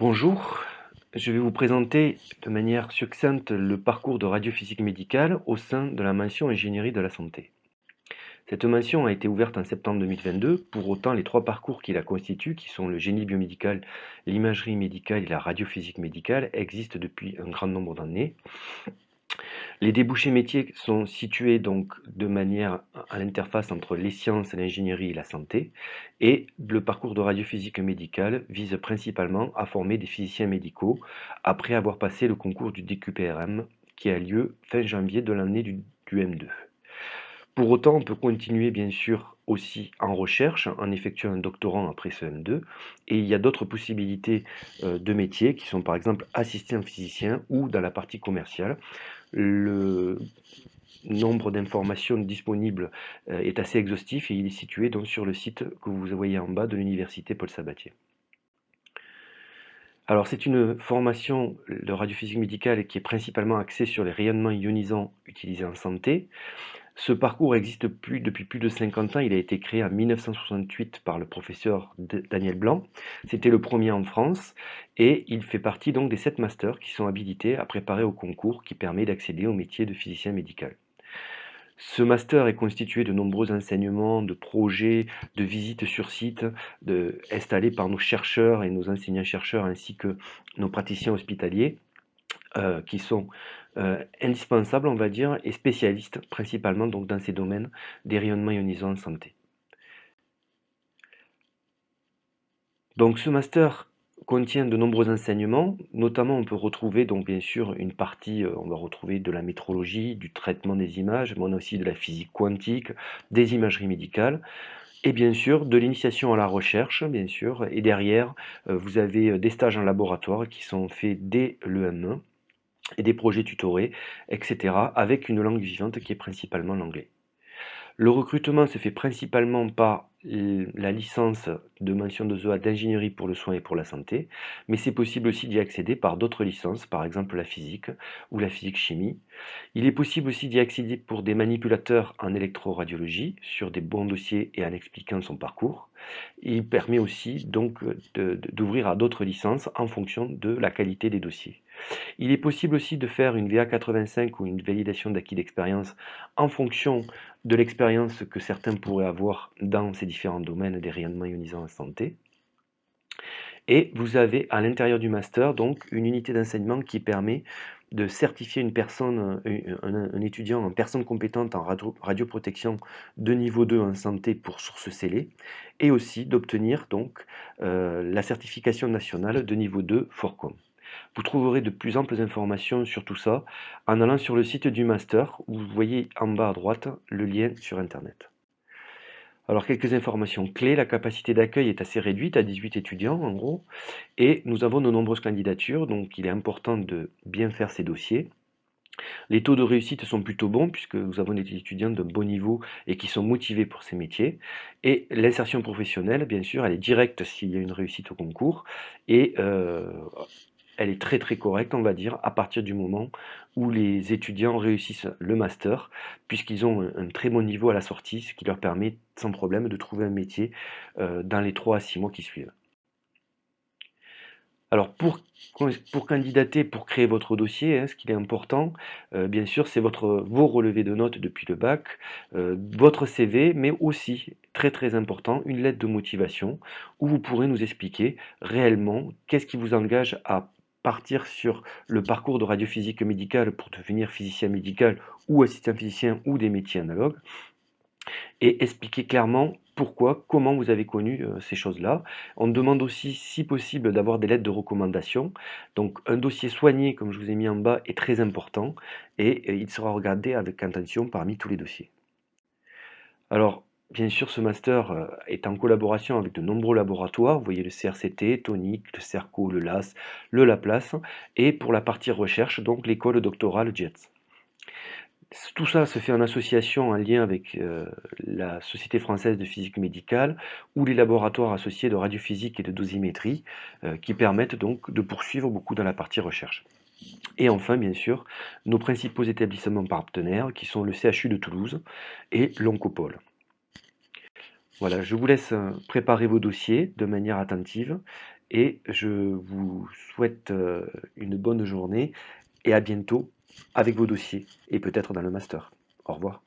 Bonjour, je vais vous présenter de manière succincte le parcours de radiophysique médicale au sein de la mention ingénierie de la santé. Cette mention a été ouverte en septembre 2022, pour autant les trois parcours qui la constituent, qui sont le génie biomédical, l'imagerie médicale et la radiophysique médicale, existent depuis un grand nombre d'années. Les débouchés métiers sont situés donc de manière à l'interface entre les sciences, l'ingénierie et la santé, et le parcours de radiophysique médicale vise principalement à former des physiciens médicaux après avoir passé le concours du DQPRM qui a lieu fin janvier de l'année du M2. Pour autant, on peut continuer bien sûr aussi en recherche en effectuant un doctorat après ce M2, et il y a d'autres possibilités de métiers qui sont par exemple assistant physicien ou dans la partie commerciale. Le nombre d'informations disponibles est assez exhaustif et il est situé donc sur le site que vous voyez en bas de l'université Paul Sabatier. Alors c'est une formation de radiophysique médicale qui est principalement axée sur les rayonnements ionisants utilisés en santé. Ce parcours existe depuis plus de 50 ans, il a été créé en 1968 par le professeur Daniel Blanc. C'était le premier en France et il fait partie donc des 7 masters qui sont habilités à préparer au concours qui permet d'accéder au métier de physicien médical. Ce master est constitué de nombreux enseignements, de projets, de visites sur site, installés par nos chercheurs et nos enseignants-chercheurs ainsi que nos praticiens hospitaliers qui sont indispensables, on va dire, et spécialistes principalement donc, dans ces domaines des rayonnements ionisants en santé. Donc ce master contient de nombreux enseignements, notamment on peut retrouver donc bien sûr une partie, on va retrouver de la métrologie, du traitement des images, mais on a aussi de la physique quantique, des imageries médicales, et bien sûr de l'initiation à la recherche, bien sûr, et derrière vous avez des stages en laboratoire qui sont faits dès le M1, et des projets tutorés, etc., avec une langue vivante qui est principalement l'anglais. Le recrutement se fait principalement par la licence de mention de ZOA d'ingénierie pour le soin et pour la santé, mais c'est possible aussi d'y accéder par d'autres licences, par exemple la physique ou la physique-chimie. Il est possible aussi d'y accéder pour des manipulateurs en électroradiologie sur des bons dossiers et en expliquant son parcours. Il permet aussi donc d'ouvrir à d'autres licences en fonction de la qualité des dossiers. Il est possible aussi de faire une VA85 ou une validation d'acquis d'expérience en fonction de l'expérience que certains pourraient avoir dans ces différents domaines des rayonnements ionisants en santé. Et vous avez à l'intérieur du master donc une unité d'enseignement qui permet de certifier une personne, un étudiant en personne compétente en radioprotection de niveau 2 en santé pour source scellée, et aussi d'obtenir donc la certification nationale de niveau 2 Forcom. Vous trouverez de plus amples informations sur tout ça en allant sur le site du master où vous voyez en bas à droite le lien sur internet. Alors quelques informations clés, la capacité d'accueil est assez réduite à 18 étudiants en gros, et nous avons de nombreuses candidatures, donc il est important de bien faire ces dossiers. Les taux de réussite sont plutôt bons puisque nous avons des étudiants de bon niveau et qui sont motivés pour ces métiers. Et l'insertion professionnelle, bien sûr, elle est directe s'il y a une réussite au concours, et elle est très très correcte, on va dire, à partir du moment où les étudiants réussissent le master, puisqu'ils ont un très bon niveau à la sortie, ce qui leur permet sans problème de trouver un métier dans les 3 à 6 mois qui suivent. Alors pour candidater, pour créer votre dossier, hein, ce qu'il est important, bien sûr, c'est vos relevés de notes depuis le bac, votre CV, mais aussi, très très important, une lettre de motivation où vous pourrez nous expliquer réellement qu'est-ce qui vous engage à partir sur le parcours de radiophysique médicale pour devenir physicien médical ou assistant physicien ou des métiers analogues, et expliquer clairement pourquoi, comment vous avez connu ces choses-là. On demande aussi, si possible, d'avoir des lettres de recommandation. Donc un dossier soigné, comme je vous ai mis en bas, est très important et il sera regardé avec attention parmi tous les dossiers. Alors, bien sûr, ce master est en collaboration avec de nombreux laboratoires. Vous voyez le CRCT, Tonic, le CERCO, le LAS, le Laplace, et pour la partie recherche, donc l'école doctorale JETS. Tout ça se fait en association, en lien avec la Société française de physique médicale ou les laboratoires associés de radiophysique et de dosimétrie qui permettent donc de poursuivre beaucoup dans la partie recherche. Et enfin, bien sûr, nos principaux établissements partenaires qui sont le CHU de Toulouse et l'Oncopole. Voilà, je vous laisse préparer vos dossiers de manière attentive et je vous souhaite une bonne journée et à bientôt avec vos dossiers et peut-être dans le master. Au revoir.